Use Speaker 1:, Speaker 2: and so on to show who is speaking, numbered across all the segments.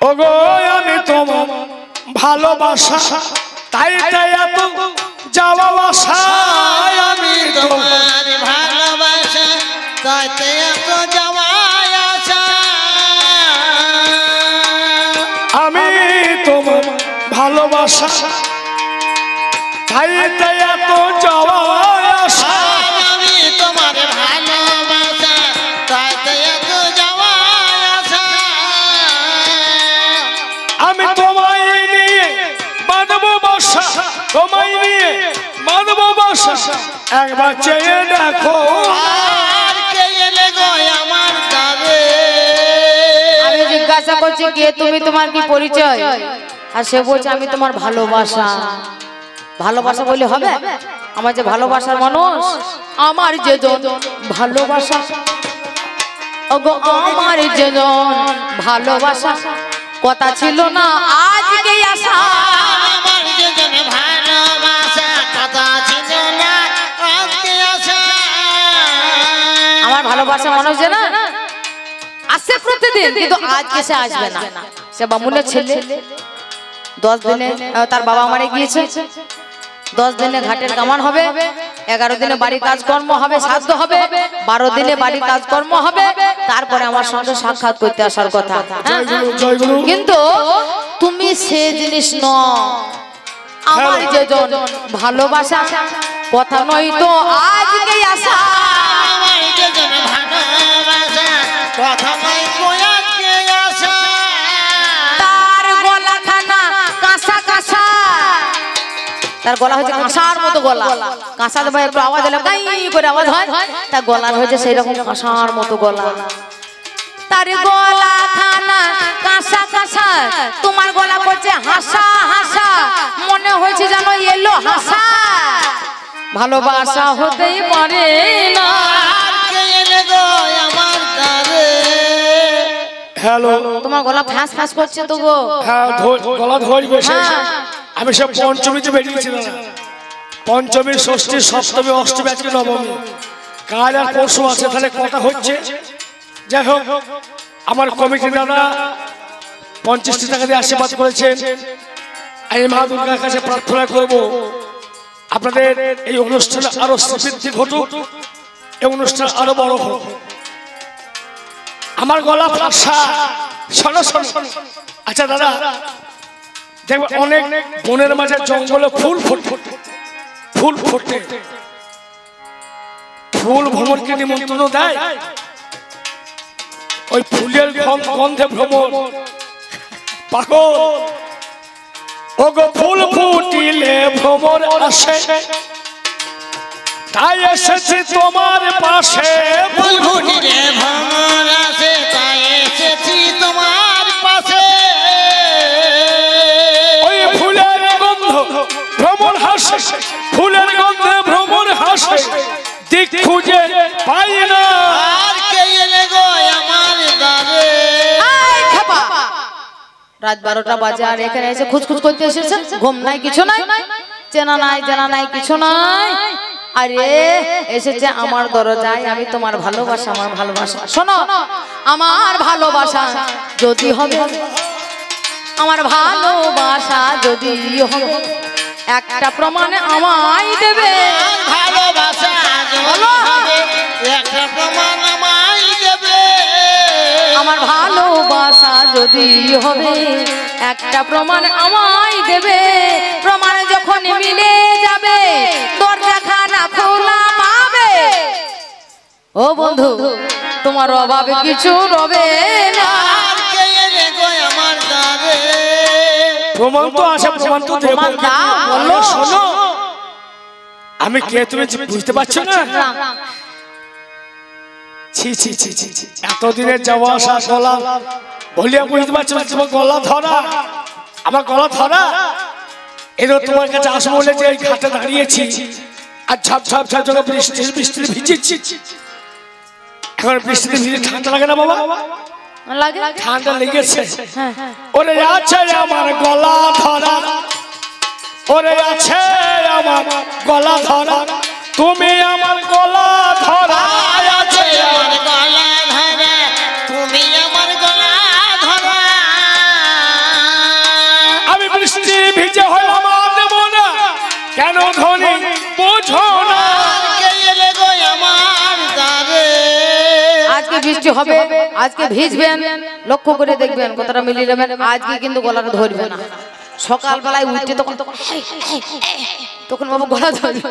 Speaker 1: ওগো আমি তোমার ভালোবাসা তাই তাই এত যাওয়া আসা আমি
Speaker 2: তোমার ভালোবাসা তাই তাই এত যাওয়া আসা
Speaker 1: আমি তোমার ভালোবাসা তাই তাই এত যাওয়া আসা
Speaker 2: আমি তোমার ভালোবাসা তাই তাই এত যাওয়া আসা
Speaker 1: আমি তোমায় নিয়ে বাঁধবো বাসা তোমায় নিয়ে বাঁধবো বাসা একবার চেয়ে দেখো
Speaker 2: আর কে এলে গো আমার দ্বারে
Speaker 3: আমি জিজ্ঞাসা করছি কে তুমি, তোমার কি পরিচয়? আর সে বলছে আমি তোমার ভালোবাসা। ভালোবাসা বলে হবে? আমার যে ভালোবাসার মানুষ, আমার যে ভালোবাসা, ওগো আমার যে ভালোবাসা, কথা ছিল না আজকে আসা।
Speaker 2: আমার যেজন ভালোবাসা কথা ছিল না আজকে আসা
Speaker 3: আমার ভালোবাসা মানুষ যে না আসে প্রতিদিন, কিন্তু আজকে সে আসবে না। সে বামুনের ছেলে, 10 দিনে তার বাবা মারা গিয়েছে, 10 দিনে ঘাটের কামান হবে, 11 দিনে বাড়ি কাজকর্ম হবে, শ্রাদ্ধ হবে, 12 দিনে বাড়ি কাজকর্ম হবে, তারপরে আমার সঙ্গে সাক্ষাৎ করতে আসার কথা। কিন্তু তুমি সে জিনিস নও। আমার যে ভালোবাসা কথা নয় তো আজকেই আসা।
Speaker 2: আমার যেজন ভালোবাসা কথা নয় তো আজকে আসা
Speaker 3: তার গলা খানা কাঁসা কাঁসা, তার গলা হচ্ছে কাঁসার মতো গলা। কাঁসা ভাই একটু আওয়াজ এলে গাই করে আওয়াজ হয়, তার গলার হয়েছে সেই রকম কাঁসার মতো গলা। তার গলা খানা কাঁসা কাঁসা, তোমার গলা করছে হাসা হাসা, মনে হয়েছে যেন এলো হাসা। ভালোবাসা হতেই পারে না।
Speaker 2: আর কে এলে গো আমার দ্বারে
Speaker 1: হ্যালো,
Speaker 3: তোমার গলা ফ্যাঁস ফ্যাঁস করছে তো গো।
Speaker 1: হ্যাঁ গলা ধরবে। আমি সব পঞ্চমীতে বেরিয়েছিলাম, পঞ্চমী ষষ্ঠী সপ্তমী অষ্টমী আজকে নবমী, কাল আর পরশু আছে, তাহলে কথা হচ্ছে। যাই হোক, আমার কমিটি দাদা 50টি টাকা দিয়ে আশীর্বাদ করেছেন। আমি মা দুর্গার কাছে প্রার্থনা করব আপনাদের এই অনুষ্ঠানে আরো সমৃদ্ধি ঘটুক, এই অনুষ্ঠান আরো বড় হোক। আমার গলা ভাষা শোনো শোনো। আচ্ছা দাদা, দেখবে অনেক বনের মাঝে জঙ্গলে ফুল ফোটে, ফুল ফোটে, ফুল ভ্রমণকে নিমন্ত্রণ দেয়। ওই ফুলের গন্ধে ভ্রমণ পাগল। ওগো ফুল ফুটিলে ভ্রমণ আসে, তাই এসেছি তোমার পাশে।
Speaker 2: ফুল ফুটিলে ভ্রমণ আসে, তাই এসেছি তোমার পাশে।
Speaker 1: ওই ফুলের গন্ধ ভ্রমণ হাসে, ফুলের গন্ধে ভ্রমণ হাসে, দিক খুঁজে পাই না।
Speaker 2: আর কে এলে গো আমার দ্বারে
Speaker 3: রাত 12টা বাজে আর এখানে এসে খুঁজখুঁজ করতে এসেছে। ঘুম নাই, কিছু নাই, চেনা নাই জানা নাই, কিছু নাই। আরে এসেছে আমার দরজায়, আমি তোমার ভালোবাসা, আমার ভালোবাসা। শোনো, আমার ভালোবাসা যদি হবে, আমার ভালোবাসা যদি হবে, একটা প্রমাণ আমায় দেবে।
Speaker 2: ভালোবাসা
Speaker 3: বলো।
Speaker 2: একটা প্রমাণ আমায় দেবে।
Speaker 3: আমার ভালোবাসা যদি হবে, একটা প্রমাণ আমায় দেবে। প্রমাণ যখন মিলে যাবে, দরজাখানা খোলা পাবে। ও বন্ধু, তোমার অভাবে কিছু রবে না।
Speaker 2: আর কে এলে গো আমার দ্বারে
Speaker 1: প্রমাণ তো আছে, প্রমাণ তো দেব।
Speaker 3: প্রমাণ দাও, বলো।
Speaker 1: শোনো, আমি কে তুমি বুঝতে পারছো না? ছি ছি ছি ছি ছি, এতদিনের যাওয়া আসা গলা বলিয়া বুঝতে পারছো না? তোমার গলা ধরা, আমার গলা ধরা। এবার তোমার কাছে আসবো বলে যে এই ঘাটে দাঁড়িয়েছি, আর ঝাপ ঝাপ ঝাপ ঝাপ বৃষ্টি ভিজেছি। এখন বৃষ্টিতে ভিজে ঠান্ডা লাগে না বাবা?
Speaker 3: লাগে,
Speaker 1: ঠান্ডা লেগেছে। ওরে আছে আমার গলা ধরা, ওরে আছে আমার গলা ধরা, তুমি আমার গলা ধরা।
Speaker 2: আছে আমার গলা ধরা, তুমি আমার গলা ধরা।
Speaker 3: বৃষ্টি হবে, আজকে ভিজবেন, লক্ষ্য করে দেখবেন কতটা মিলিয়ে নেবেন। আজকে কিন্তু গলাটা ধরবে না। সকালবেলায় উঠে তখন বাবু গলা ধরবে,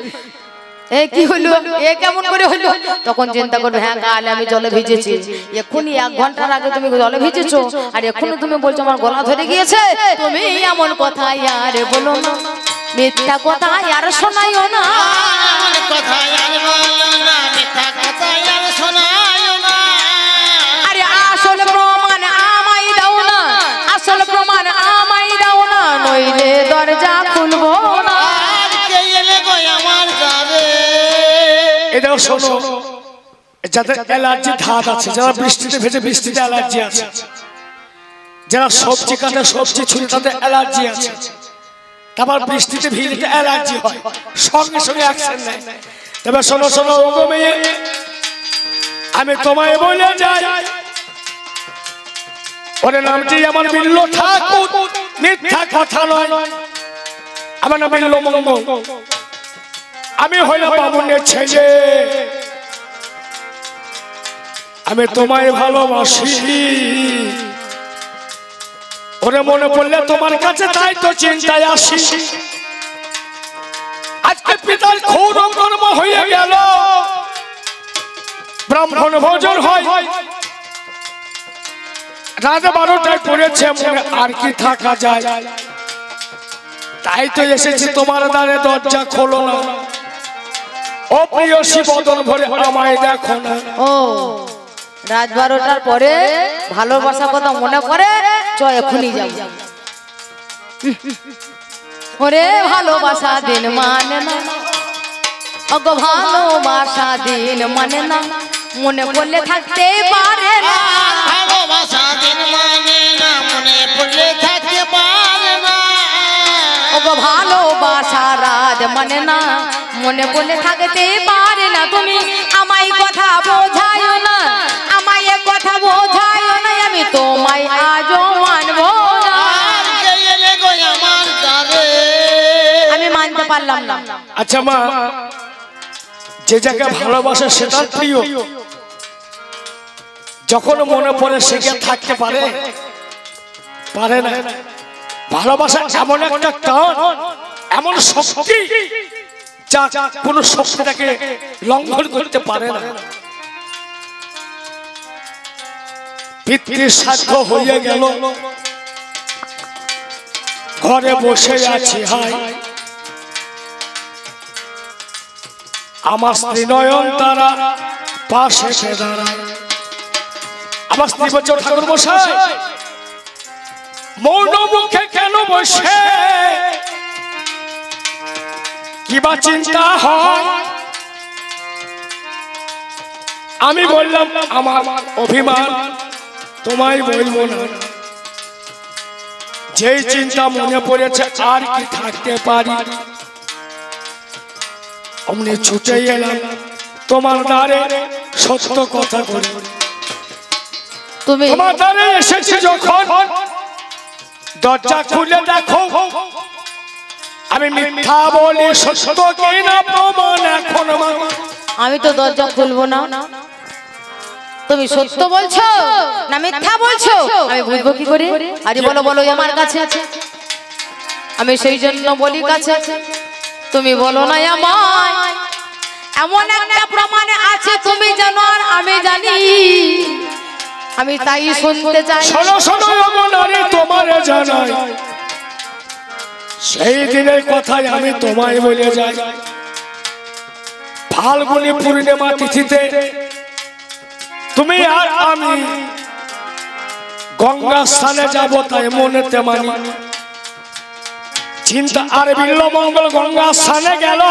Speaker 3: এ কি হলো, এ কেমন করে হলো, তখন চিন্তা করবে হ্যাঁ কাল আমি জলে ভিজেছি, এক্ষুনি 1 ঘন্টার আগে তুমি জলে ভিজেছো, আর এক্ষুনি তুমি বলছো আমার গলা ধরে গিয়েছে। তুমি এমন কথা আর বলো না, মিথ্যা কথা আর শোনাইও না,
Speaker 2: কথা আর বলো না, মিথ্যা কথা আর শোনাইও না।
Speaker 3: আরে আসল প্রমাণ আমায় দাও না, আসল প্রমাণ আমায় দাও না, নইলে দরজা খুলবো না।
Speaker 2: আর কে এলে গো আমার ঘরে?
Speaker 1: এটাও শোনো, যাদের অ্যালার্জি ধাত আছে, যারা বৃষ্টিতে ভেজে বৃষ্টিতে অ্যালার্জি আছে, যারা সবজি কাটে সবজি ছুঁড়ে তাদের অ্যালার্জি আছে, তারপর বৃষ্টিতে ভিজতে অ্যালার্জি হয়, সঙ্গে সঙ্গে অ্যাকশন নেয়। তবে শোনো শোনো ওগো মেয়ে, আমি তোমায় বলে যাই, ওরে নামটি আমার বিল্লো ঠাকুর, মিথ্যা কথা নয়, আমার নাম বিল্লো মঙ্গল, আমি হইলাম বামুনের ছেলে, আমি তোমায় ভালোবাসি, ওরে মনে পড়লে তোমার কাছে তাই তো চিন্তায় আসি। আজকে পিতার ক্ষুর কর্ম হয়ে গেল, ব্রাহ্মণ ভোজন হয়, রাত 12টায় পড়েছে, মনে আর কি থাকা যায়, তাই তো এসেছি তোমার দ্বারে, দরজা খোলো না, ও প্রিয়সী বদন ভরে আমায় দেখো না।
Speaker 3: ও রাত 12টার পরে ভালোবাসা কথা মনে করে চ এখনই যাব। ওরে ভালোবাসা দিন মানে না, ওগো ভালোবাসা দিন মানে না, মনে পড়লে থাকতে পারে না,
Speaker 2: ভালোবাসা দিন মানে না, মনে পড়লে থাকতে পারে না।
Speaker 3: ওগো ভালোবাসা রাত মানে না, মনে পড়লে থাকতে পারে না। তুমি আমায় কথা বোঝায়ো না, আমায় কথা বোঝায়ো না, আমি তোমায় আজও মানবো না।
Speaker 2: আর কে এলে গো আমার ঘরে?
Speaker 3: আমি মানতে পারলাম না।
Speaker 1: আচ্ছা মা, যে জায়গায় ভালোবাসা সেটা প্রিয়, যখন মনে পড়ে সে কি থাকতে পারে? পারে না। ভালোবাসা এমন একটা টান, এমন শক্তি, যা কোনো শক্তিটাকে লঙ্ঘন করতে পারে না। পিতৃ শ্রাদ্ধ হয়ে গেল, ঘরে বসে আছি হাই, আমার স্ত্রী নয়ন তারা পাশে এসে দাঁড়ায়, আমার স্ত্রী বলছে ঠাকুর মশাই মৌন মুখে কেন বসে, কিবা চিন্তা হয়? আমি বললাম আমার অভিমান, তোমায় বলবো না, যেই চিন্তা মনে পড়েছে আর কি থাকতে পারি, অমনি ছুটে এলাম তোমার দ্বারে, সত্য কথা বলি
Speaker 3: তুমি
Speaker 1: তোমার দ্বারে এসেছি যখন, দরজা খুলে দেখো আমি মিথ্যা বলি সত্য কিনা প্রমাণ এখন।
Speaker 3: আমি তো দরজা খুলবো না, তুমি সত্য বলছো না মিথ্যা বলছো আমি বুঝবো কি করে? আরে বলো বলো আমার কাছে আছে, আমি সেই জন্য বলি কাছে, তুমি বলো না আমায়, এমন একটা প্রমাণ আছে তুমি জানো আর আমি জানি, আমি তাই শুনতে চাই।
Speaker 1: শোনো শোনো নারী তোমার জানাই, সেই দিনের কথাই আমি তোমায় বলে যাই, ফাল্গুনী পূর্ণিমা তিথিতে তুমি আর আমি গঙ্গা স্থানে যাব, তাই মনেতে মানি, চিন্তা আর বিল্লমঙ্গল গঙ্গা স্থানে গেল,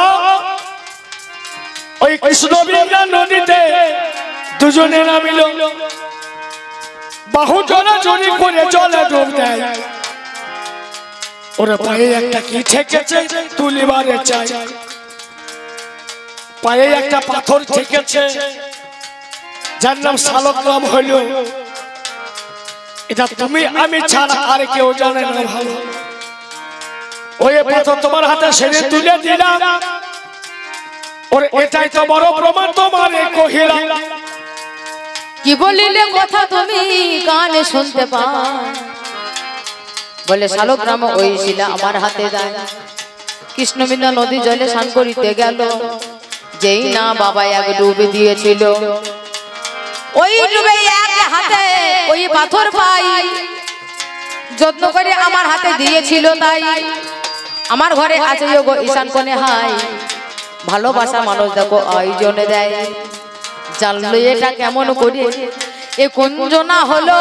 Speaker 1: ওই কৃষ্ণবিন্দা নদীতে দুজনে নামিল, বাহু জড়াজড়ি করে জলে ডুব দেয়, ওরা পায়ে একটা কি ঠেকেছে তুলিবারে চাই, পায়ে একটা পাথর ঠেকেছে যার নাম শালগ্রাম হইল, এটা তুমি আমি ছাড়া আর কেউ জানে না ভালো, ওই পাথর তোমার হাতে সেরে তুলে দিলাম, ওর এটাই তো বড় প্রমাণ তোমারে কহিলাম,
Speaker 3: কি বলিলে কথা তুমি কানে শুনতে পাও বলে শালগ্রাম ওই শিলা আমার হাতে দেয় কৃষ্ণবিন্দা নদী জলে স্নান করিতে গেল যেই না বাবা এক ডুবে দিয়েছিল ওই ডুবে এক হাতে ওই পাথর পাই যত্ন করে আমার হাতে দিয়েছিল তাই আমার ঘরে আছে গো ঈশান কোণে হাই ভালোবাসা মানুষ দেখো আয়োজনে দেয় জানলো এটা কেমন করে এ কুঞ্জনা হলো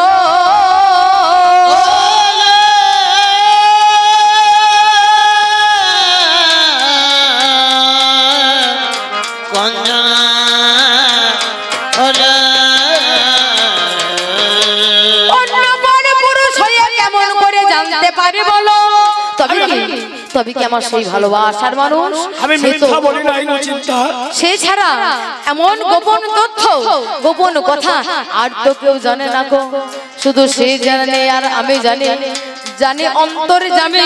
Speaker 3: তবে কি আমার সেই ভালোবাসার মানুষ
Speaker 1: আমি মিথ্যা বলি না এই চিন্তা
Speaker 3: সে ছাড়া এমন গোপন তথ্য গোপন কথা আর তো কেউ জানে না গো শুধু সে জানে আর আমি জানি জানি অন্তরে জানি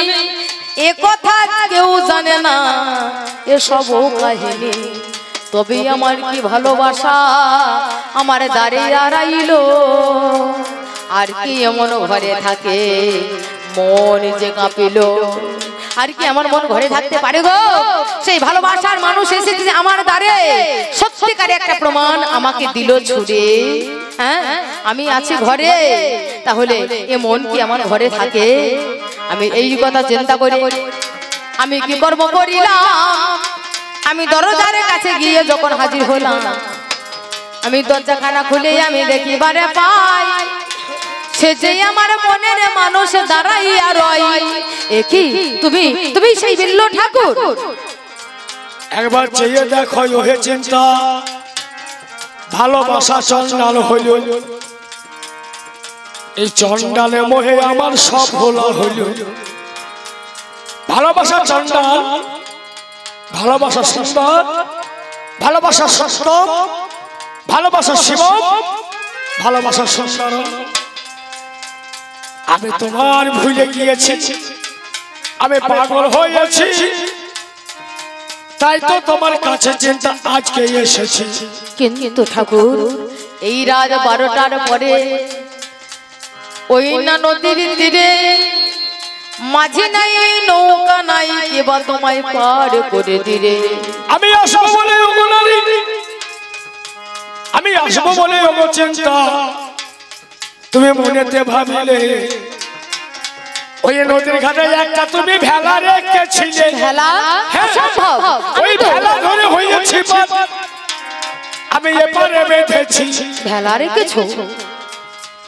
Speaker 3: এ কথা কেউ জানে না এসব কাহিনী তবে আমার কি ভালোবাসা আমার দাঁড়িয়ে আড়াইলো আর কি এমন ঘরে থাকে মন যে কাঁপিল আর কি আমার মন ঘরে থাকতে পারে গো সেই ভালোবাসার মানুষ এসেছে আমার দ্বারে সত্যিকারে একটা প্রমাণ আমাকে দিল ছুড়ে হ্যাঁ আমি আছি ঘরে তাহলে এ মন কি আমার ঘরে থাকে আমি এই কথা চিন্তা করি আমি কি কর্ম করিলাম আমি দরজার কাছে গিয়ে যখন হাজির হলাম আমি দরজাখানা খুলে আমি দেখিবারে পাই সে যে আমার মনের মানুষ দাঁড়াইয়া রয় একি তুমি তুমি সেই বিল্ল ঠাকুর
Speaker 1: একবার চেয়ে দেখো ওহে চিন্তা ভালোবাসা চন্ডাল হইল এই চন্ডালে মোহে আমার সব ভোলা হইল ভালোবাসা চন্ডাল ভালোবাসা সুন্দর ভালোবাসা সত্য ভালোবাসা শিব ভালোবাসা সুন্দর আমি তোমার ভুলে গিয়েছি আমি পাগল হয়েছি তাই তো তোমার কাছে চিন্তা আজকে এসেছি
Speaker 3: কিন্তু ঠাকুর এই রাত 12টার পরে ওই না নদীর তীরে মাঝে নাই নৌকা নাই কেবা তোমায় পার করে দিরে
Speaker 1: আমি আসবো বলে ওগো নারী আমি আসবো বলে ওগো চিন্তা তুমি মনেতে ভাবিলে ওই নদীর ঘাটে একটা তুমি ভেলা রেখেছিলে
Speaker 3: ভেলা অসম্ভব
Speaker 1: ওই ভেলা ধরে হয়েছি আমি এপারে বেঁধেছি
Speaker 3: ভেলা রেখেছো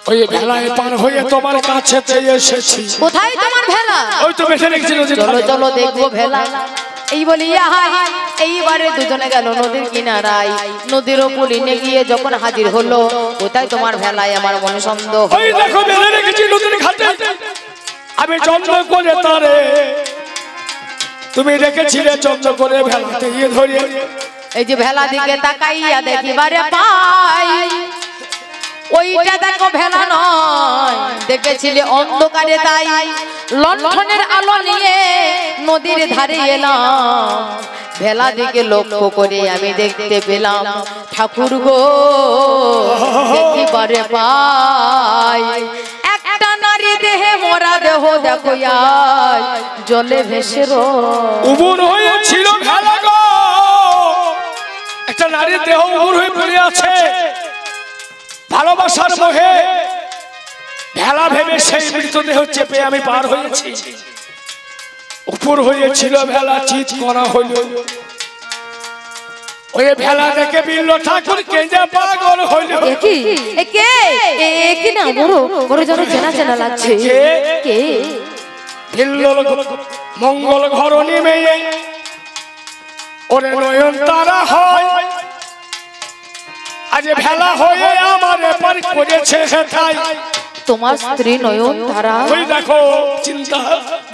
Speaker 1: ওই ভেলায় পার হয়ে তোমার কাছে এসেছি
Speaker 3: কোথায় তোমার ভেলা
Speaker 1: ওই তো বেঁধে রেখেছি
Speaker 3: চলো চলো দেখবো ভেলা এই বলি এইবারে দুজনে গেল নদীর কিনারায় নদীর ওপরে গিয়ে যখন হাজির হলো কোথায় তোমার ভেলায় আমার মনে সন্দেহ
Speaker 1: ওই দেখো বেঁধে রেখেছি নদীর ঘাটে আমি যত্ন করে তারে তুমি রেখেছিলে যত্ন করে ভেলাতে গিয়ে ধরে
Speaker 3: এই যে ভেলা দিকে তাকাইয়া দেখিবারে পাই ওইটা দেখো ভেলা নয় দেখেছিলে অন্ধকারে তাই লণ্ঠনের আলো নিয়ে নদীর ধারে এলাম ভেলা দিকে লক্ষ্য করে আমি দেখতে পেলাম ঠাকুর গো দেখিবারে পাই একটা নারী দেহে মোরা দেহ দেখো জলে ভেসে
Speaker 1: উবুর হয়েছিল ভেলা গো একটা নারীর দেহ উবুর হয়ে পড়ে আছে ভালোবাসার মোহে ভেলা ভেবে সেই মৃতদেহ চেপে আমি পার হয়েছি উপর হয়েছিল ভেলা চিৎ করা হইল ওই ভেলা দেখে বিল্ল ঠাকুর কেঁদে পাগল হইল
Speaker 3: কি কে কি না বড় বড় যেন চেনা চেনা লাগছে কে
Speaker 1: বিল্ল মঙ্গল ঘরণী মেয়ে ওরে নয়ন তারা হয় আজ ভেলা হয়ে আমার পার করেছে হেথায়
Speaker 3: তোমার স্ত্রী নয়ন তারা
Speaker 1: ওই দেখো চিন্তা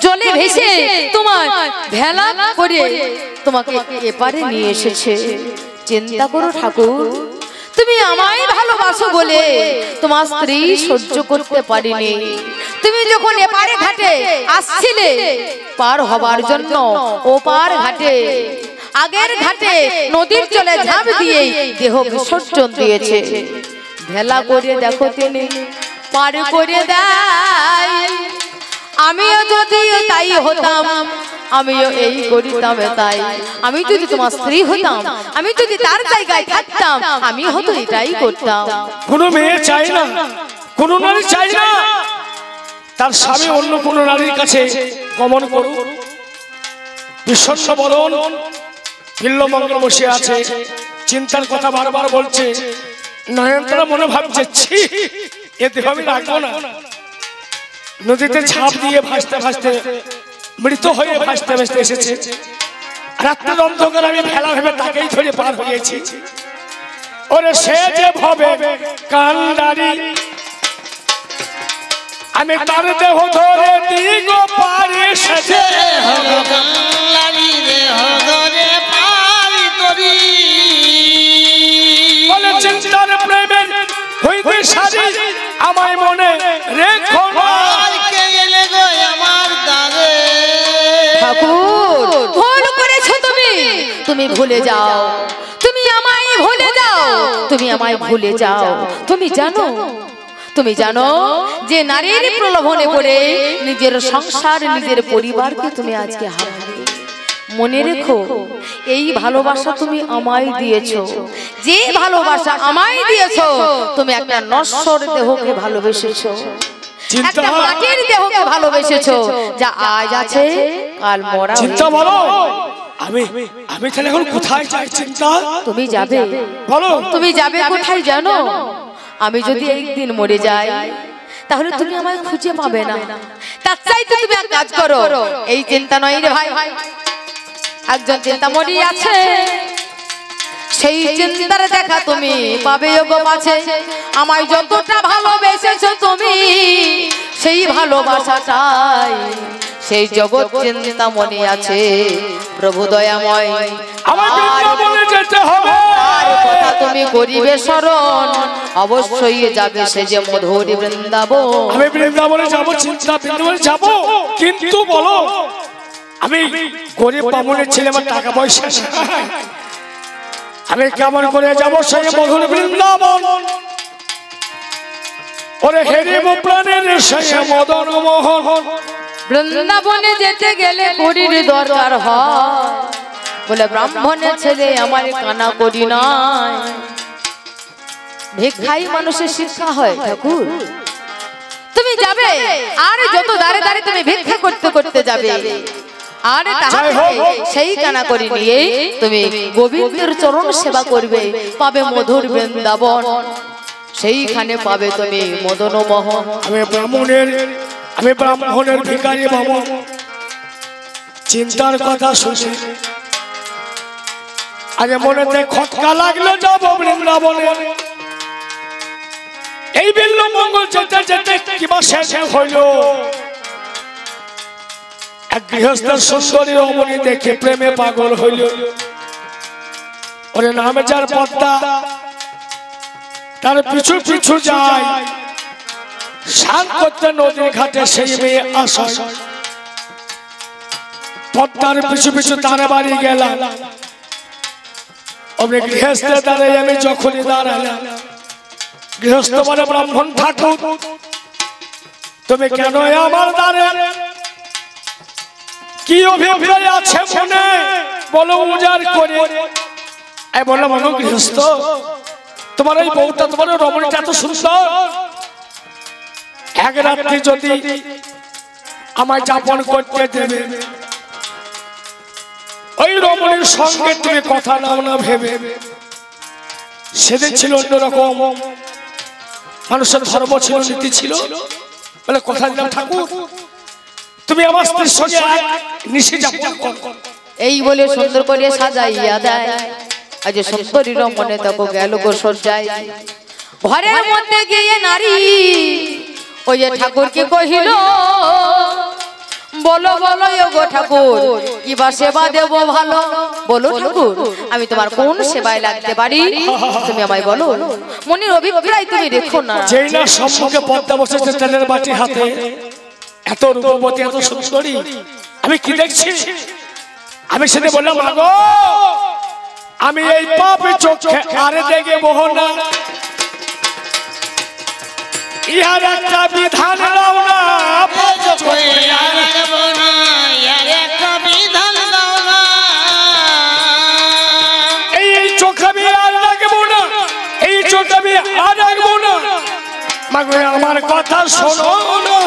Speaker 3: জলে ভেসে তোমার ভেলা করে তোমাকে এপারে নিয়ে এসেছে চিন্তা করো ঠাকুর তুমি আমায় ভালোবাসো বলে তোমার স্ত্রী সহ্য করতে পারিনি তুমি যখন এপারে ঘাটে আসছিলে পার হবার জন্য ও পার ঘাটে আগের ঘাটে নদীর জলে ঝাঁপ দিয়ে দেহ বিসর্জন দিয়েছে ভেলা করে দেখো তিনি পার করে দেয়। আমিও যদি তাই হতাম, আমিও এই করিতাম তাই। আমি যদি তোমার স্ত্রী হতাম, আমি যদি তার জায়গায় থাকতাম, আমি হয়তো এটাই করতাম।
Speaker 1: কোনো মেয়ে চাই না, কোনো নারী চাই না তার স্বামী অন্য কোনো নারীর কাছে গমন করুক। বিষণ্ণ বরণ বিল্লমঙ্গল বসে আছে, চিন্তার কথা বারবার বলছে। নয়নতারা মনে ভাবছে, ছি এতে আমি রাখবো না। নদীতে ঝাঁপ দিয়ে ভাসতে ভাসতে মৃত হয়ে ভাসতে ভাসতে এসেছে। রাত্রের অন্ধকার আমি ভেলা ভেবে তাকেই ধরে পার হয়েছি। ওরে সে যে ভবে কান্ডারি, আমি তার দেহ ধরে দিগ পারি। সে
Speaker 2: হলো কান্ডারি দেহ ধরে পারি তরি।
Speaker 1: বলে চিন্তার প্রেমে হইতে সারি, আমায় মনে রেখো না।
Speaker 2: আর কে গেলে গো আমার দারে।
Speaker 3: ঠাকুর ভুল করেছো তুমি, তুমি ভুলে যাও, তুমি আমায় ভুলে যাও, তুমি আমায় ভুলে যাও। তুমি জানো, তুমি জানো যে নারীর প্রলোভনে পড়ে নিজের সংসার নিজের পরিবারকে তুমি আজকে হারালে। মনে রেখো এই ভালোবাসা তুমি আমায় দিয়েছো, যে ভালোবাসা আমায় দিয়েছো তুমি একটা নশ্বর দেহকে ভালোবেসেছো, একটা মাটির দেহকে ভালোবেসেছো, যা আজ আছে কাল মরা।
Speaker 1: চিন্তা বলো, আমি আমি তাহলে এখন কোথায় যাই? চিন্তা
Speaker 3: তুমি যাবে,
Speaker 1: বলো
Speaker 3: তুমি যাবে কোথায় জানো? আমি যদি একদিন মরে যাই তাহলে তুমি আমায় খুঁজে পাবে না। তার চাইতে তুমি এক কাজ করো, এই চিন্তা নয় রে ভাই, একজন চিন্তামণি আছে, সেই চিন্তার দেখা তুমি পাবে গো পাছে। আমায় যতটা ভালোবেসেছো তুমি, সেই ভালোবাসাটাই সেই জগৎ চিন্তামণি আছে প্রভু দয়াময়।
Speaker 1: আমার বৃন্দাবনে যেতে হবে,
Speaker 3: তার কথা তুমি করিবে স্মরণ, অবশ্যই যাবে সে যে মধুর বৃন্দাবন।
Speaker 1: আমি বৃন্দাবনে যাবো, চিন্তা বৃন্দাবনে যাবো, কিন্তু বলো আমি গরিব বামুনের ছেলে, আমার টাকা পয়সা নাই। আমি কেমন করে যাবো সেই মধুর বৃন্দাবন? ওরে হেরে প্রাণের সেই মদন মোহন।
Speaker 3: বৃন্দাবনে যেতে গেলে করির দরকার হয়, বলে ব্রাহ্মণের ছেলে আমার কানা করি নাই। ভিক্ষাই মানুষের শিক্ষা হয় ঠাকুর। তুমি যাবে আর যত দাঁড়ে দাঁড়ে তুমি ভিক্ষা করতে করতে যাবে, আর সেই কানা করি নিয়ে তুমি গোবিন্দের চরণ সেবা করবে, পাবে মধুর বৃন্দাবন, সেইখানে পাবে তুমি মদন মোহন।
Speaker 1: আমি ব্রাহ্মণের ভিখারি বামন, চিন্তার কথা শুনে আজ মনেতে খটকা লাগলো, যাবো বৃন্দাবনে। এই বিল্লমঙ্গল যেতে যেতে কিবা শেষ হইল, এক গৃহস্থের সুন্দরী রমণী দেখে প্রেমে পাগল হইল। ওরে নামে যার পদ্মা, তার পিছু পিছু যায়, স্নান করতে নদীর ঘাটে সেই মেয়ে আসায়। পদ্মার পিছু পিছু তার বাড়ি গেলাম, অমনি গৃহস্থের দ্বারে আমি যখনই দাঁড়ালাম, গৃহস্থ মানে ব্রাহ্মণ ঠাকুর, তুমি কেন আমার দ্বারে? কি অভিপ্রায় আছে মনে বলো উজাড় করে। আমি বললাম, আমার গৃহস্থ, তোমার এই বউটা, তোমার রমণীটা এত সুন্দর, এক রাত্রি যদি আমায় যাপন করতে দেবে, ওই রমণীর সঙ্গে তুমি কথা নাও না ভেবে। সেদিন ছিল অন্যরকম, মানুষের ধর্ম ছিল, নীতি ছিল, বলে কথা দিলাম ঠাকুর, তুমি আমার স্ত্রীর সঙ্গে নিশে যাপন করো।
Speaker 3: এই বলে সুন্দর করে সাজাইয়া দেয়। আজ সুন্দরী রমণে তক গেল গো সজ্জায়। ঘরের মধ্যে গিয়ে নারী ওই যে ঠাকুরকে কহিল, বলো বলো গো ঠাকুর, কিবা সেবা দেব ভালো? বলো ঠাকুর, আমি তোমার কোন সেবায় লাগতে পারি, তুমি আমায় বলো। মনের অভিপ্রায় তুমি রেখো না।
Speaker 1: যেই না সম্মুখে পদ্মা বসেছে তেলের বাটি হাতে, এত রূপবতী, এত সুন্দরী, আমি কি দেখছি? আমি সেটা বললাম, আগো আমি এই পাপে চোখে আরে দেখে মোহনা, ইহার একটা বিধান দাও না
Speaker 2: আর রাখবো না, ইয়ার একটা বিধান দাও না।
Speaker 1: এই চোখ আমি আর রাখবো না, এই চোখ আমি আর রাখবো না। মাগো আমার কথা শোনো না।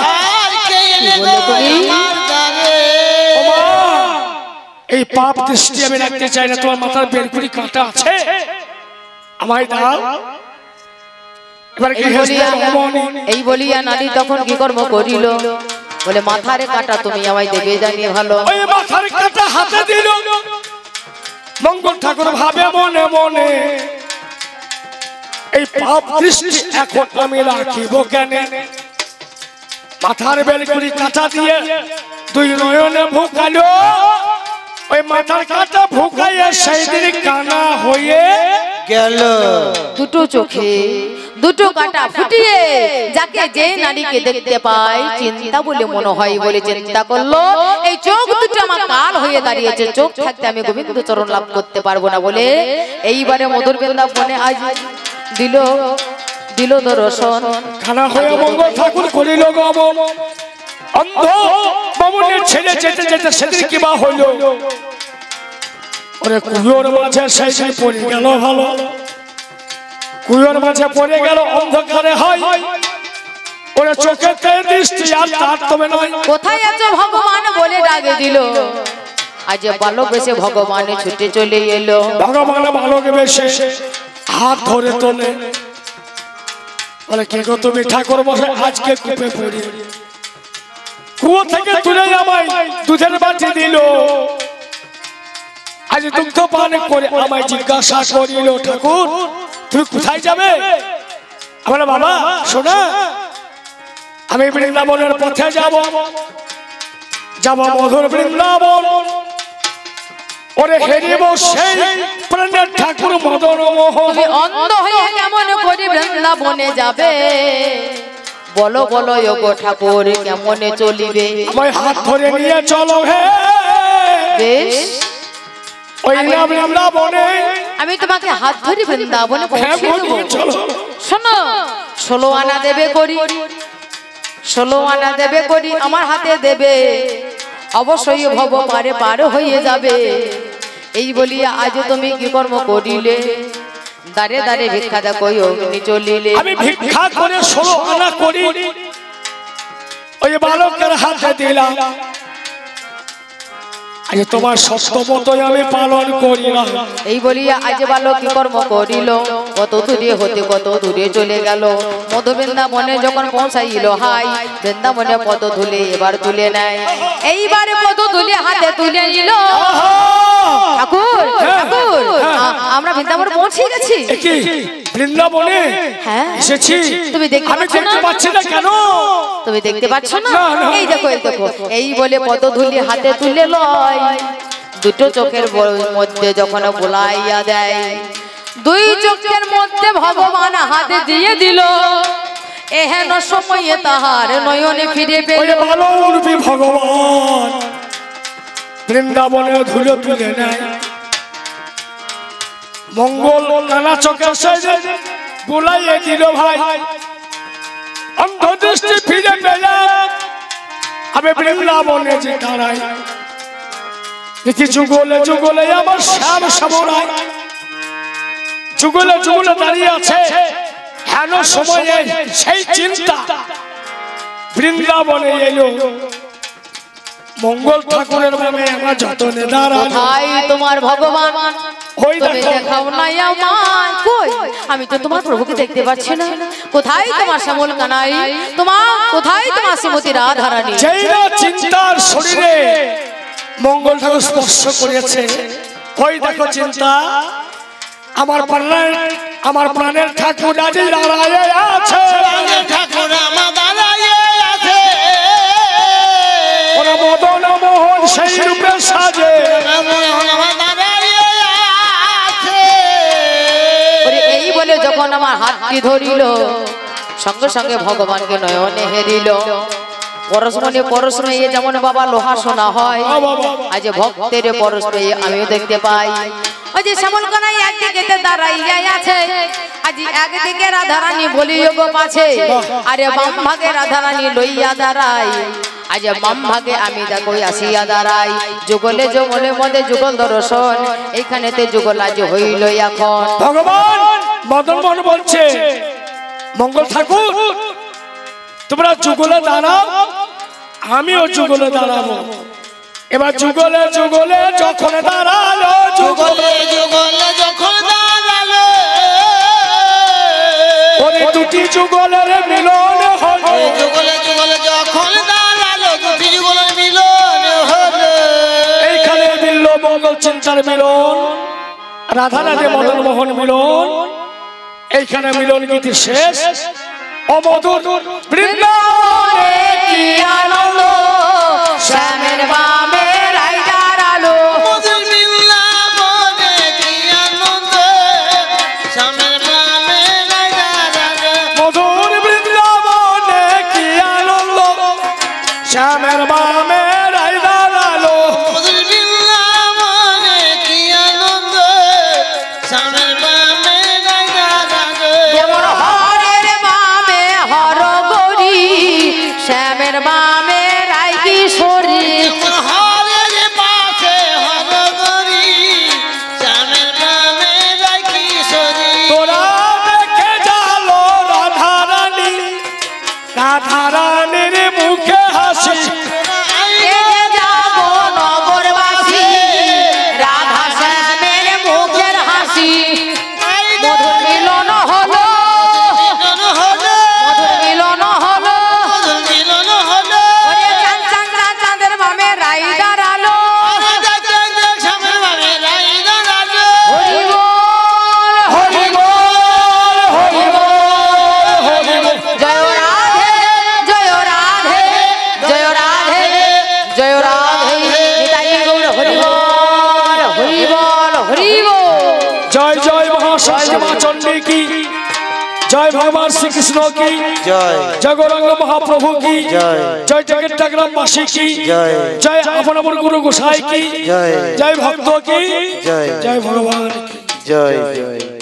Speaker 2: আর কে এনে গো আমার দ্বারে?
Speaker 1: ও মা, এই পাপ দৃষ্টি আমি রাখতে চাই না। তোমার মাথার বেলকুড়ি কাঁটা আছে, আমায় দাও। এবার কি
Speaker 3: এই বলিয়া নারী তখন কি কর্ম করিল, বলে মাথারে কাটা তুমি আমায় দেবে জানিয়ে ভালো।
Speaker 1: ওই মাথার কাঁটা হাতে দিল। মঙ্গল ঠাকুর ভাবে মনে মনে, এই পাপ দৃষ্টি এখন আমি রাখিব কেন? মাথার বেলকুড়ি কাঁটা দিয়ে দুই নয়নে ভুকালো। ওই মাথার কাঁটা ভুকাইয়া সেই দিন কানা হয়ে
Speaker 2: গেল।
Speaker 3: দুটো চোখে দুটো কাঁটা ফুটিয়ে যাকে যে নারীকে দেখতে পায় চিন্তা বলে মনে হয় বলে চিন্তা করলো, এই চোখ দুটো আমার কাল হয়ে দাঁড়িয়েছে, চোখ থাকতে আমি গোবিন্দ চরণ লাভ করতে পারবো না বলে এইবারে মধুর বৃন্দাবনে আজ দিল দিল দর্শন।
Speaker 1: কানা হয়ে মঙ্গল ঠাকুর করিল গমন। অন্ধ বামুনের ছেলে যেতে যেতে সেদিন কি বা হইল। ওরে কুয়োর মাঝে সেই সেই পড়ে গেল ভালো, কুয়োর মাঝে পড়ে গেল অন্ধকারে হয়। ওরে চোখেতে দৃষ্টি আর তার তবে নয়।
Speaker 3: কোথায় আছো ভগবান বলে ডাকে দিল, আজ বালক বেশে ভগবানে ছুটে চলে এলো।
Speaker 1: ভগবান বালক বেশে হাত ধরে তোলে, বলে কে গো তুমি ঠাকুর মশাই? আজকে কূপে পড়ি, কুয়ো থেকে তুলে আমায় দুধের বাটি দিল। আজ দুগ্ধ পান করে আমায় জিজ্ঞাসা করিল, ঠাকুর তুমি কোথায় যাবে? আমার বাবা শোনা, আমি বৃন্দাবনের পথে যাব, যাব মধুর বৃন্দাবন। ওরে হেরিব সেই প্রাণের ঠাকুর মদন মোহন।
Speaker 3: তুমি অন্ধ হয়ে কেমন করে বৃন্দাবনে যাবে? বলো বলো ওগো ঠাকুর কেমনে চলিবে?
Speaker 1: আমায় হাত ধরে নিয়ে চলো হে
Speaker 3: বেশ,
Speaker 1: ওই বৃন্দাবনে।
Speaker 3: আমি তোমাকে হাত ধরে বৃন্দাবনে
Speaker 1: হ্যাঁ
Speaker 3: পৌঁছে দেবো।
Speaker 1: চলো।
Speaker 3: শোনো, 16 আনা দেবে করি, 16 আনা দেবে করি আমার হাতে দেবে, অবশ্যই ভব পারে পার হয়ে যাবে। এই বলিয়া আজ তুমি কি কর্ম করিলে? দাঁড়ে দাঁড়ে ভিক্ষা দেখো অগ্নি চলিলে।
Speaker 1: আমি ভিক্ষা করে 16 আনা করি ওই বালকের হাতে দিলাম। আজ তোমার সত্য মতোই আমি পালন করিলাম।
Speaker 3: এই বলিয়া আজ বালক কি কর্ম করিল, কত দূরে হতে কত দূরে চলে গেল। মধু বৃন্দাবনে যখন পৌঁছাইল হাই, বৃন্দাবনে পদ ধুলে এবার তুলে নেয়। এইবারে পদ তুলে হাতে তুলে নিল। ঠাকুর ঠাকুর আমরা বৃন্দাবনে পৌঁছে গেছি।
Speaker 1: কি বৃন্দাবনে
Speaker 3: হ্যাঁ
Speaker 1: এসেছি?
Speaker 3: তুমি দেখতে
Speaker 1: আমি
Speaker 3: পাচ্ছ না?
Speaker 1: দেখতে পাচ্ছি না কেন?
Speaker 3: তুমি দেখতে পাচ্ছ না?
Speaker 1: না, না।
Speaker 3: এই দেখো এই দেখো, এই বলে পদ ধুলি হাতে তুলে লয়। দুটো চোখের মধ্যে যখন বোলাইয়া দেয়, দুই চোখের মধ্যে ভগবান হাতে দিয়ে দিল। এহেন সময়ে তাহার নয়নে ফিরে পেল।
Speaker 1: ওই ভালো উর্বি ভগবান বৃন্দাবনে ধুলো তুলে নেয়। মঙ্গল কানা চোখের সাইজে বুলাইয়ে দিল ভাই। অন্ধ দৃষ্টি ফিরে পেলাম আমি বৃন্দাবনে যে দাঁড়াই। দেখি যুগলে যুগলে আমার শ্যাম সামরাই, যুগলে যুগলে দাঁড়িয়ে আছে। হেন সময়ে সেই চিন্তা বৃন্দাবনে এলো। মঙ্গল ঠাকুরের নামে আমার যতনে দাঁড়ানো।
Speaker 3: কোথায় তোমার ভগবান?
Speaker 1: ওই
Speaker 3: তুমি
Speaker 1: দেখো।
Speaker 3: দেখাও না আমায়। কই, আমি তো তোমার প্রভুকে দেখতে পাচ্ছি না। কোথায় তোমার শ্যামল কানাই? কোথায় তোমার শ্রীমতী রাধারানী?
Speaker 1: যেই না চিন্তার শরীরে মঙ্গল ঠাকুর স্পর্শ করেছে, ওই দেখো চিন্তা আমার প্রাণের ঠাকুর আজ দাঁড়ায় আছে।
Speaker 2: ঠাকুর আমার দাঁড়াইয়ে আছে।
Speaker 1: ওরা মদন মোহন সেই রূপে সাজে।
Speaker 2: আমার দাঁড়াইয়ে আছে।
Speaker 3: ওরে এই বলে যখন আমার হাতটি ধরিল, সঙ্গে সঙ্গে ভগবানকে নয়নে হেরিল। পরশমণি পরশময়ী যেমন বাবা লোহা সোনা হয়, আজ ভক্তের পরশময়ী আমিও দেখতে পাই। ওই যে শ্যামল কানাই একদিকে দাঁড়াইয়া আছে, আজি একদিকে রাধারানী বলিও গো পাছে, আরে বাম ভাগে রাধারানী লইয়া দাঁড়াই, আজ বাম ভাগে আমি দেখো আসিয়া দাঁড়াই, যুগলে যুগলে মধ্যে যুগল দর্শন, এইখানেতে যুগল আজ হইল এখন।
Speaker 1: ভগবান মদন মোহন বলছে মঙ্গল ঠাকুর তোমরা যুগলে দাঁড়াও, আমিও যুগলে দাঁড়াবো। এবার যুগলে যুগলে যখন দাঁড়ালো,
Speaker 2: যুগলে যুগলে যখন দাঁড়ালো,
Speaker 1: ওরে দুটি যুগলের মিলন হলো,
Speaker 2: যুগলে যুগলে যখন দাঁড়ালো, দুটি যুগলের মিলন হলো।
Speaker 1: এইখানে মিলল মঙ্গল চিন্তার মিলন, রাধা রাধে মদন মোহন মিলন, এইখানে মিলন গীতি শেষ। অমধুর বৃন্দাবনে কি আনন্দ,
Speaker 3: শ্যামের বামে রাইডার আলো,
Speaker 2: মধুর বৃন্দাবনে কি আনন্দ, শ্যামের বামে রাইডার আলো।
Speaker 1: মধুর বৃন্দাবনে কি আনন্দ, শ্যামের বামে রাইডার আলো,
Speaker 2: মধুর বৃন্দাবনে কি আনন্দ, শ্যামের বামে রাইডার আলো।
Speaker 3: যেমন হরের বামে হর গরি, শ্যামের বামে রাই কিশোরী,
Speaker 2: যেমন হরের পাশে হরগরি, শ্যামের বামে রাই কিশোরী।
Speaker 1: তোরা দেখে জালো রাধারানী, রাধারানীর মুখে হাসি,
Speaker 3: দেখে যাব নগরবাসী, রাধা শ্যামের মুখের হাসি, মধুর মিলন হলো,
Speaker 2: মিলন হলো,
Speaker 3: মধুর মিলন হলো,
Speaker 2: মধুর মিলন হলো।
Speaker 3: ওরে চাঁদ চাঁদ চাঁদ চাঁদের বামে রাইডার আলো,
Speaker 2: শ্যামের বামে রাইডার আলো।
Speaker 3: হরি বল হরি বল হরি বল হরি বল, জয় রাধে জয় রাধে জয় রাধে জয় রাধে, নিতাই গৌর হরি বল হরি বল হরি বল।
Speaker 1: জয় জয় মহাশয় মা চণ্ডী কি জয়, ভগবান শ্রীকৃষ্ণ কি
Speaker 4: জয়,
Speaker 1: জয় গৌরাঙ্গ মহাপ্রভু কি
Speaker 4: জয়,
Speaker 1: জয় জগৎটা গ্রামবাসী কি
Speaker 4: জয়,
Speaker 1: জয় আপন আপন গুরু গোসাই কি
Speaker 4: জয়,
Speaker 1: জয় ভক্ত কি
Speaker 4: জয়,
Speaker 1: জয় ভগবান কি
Speaker 4: জয়, জয়।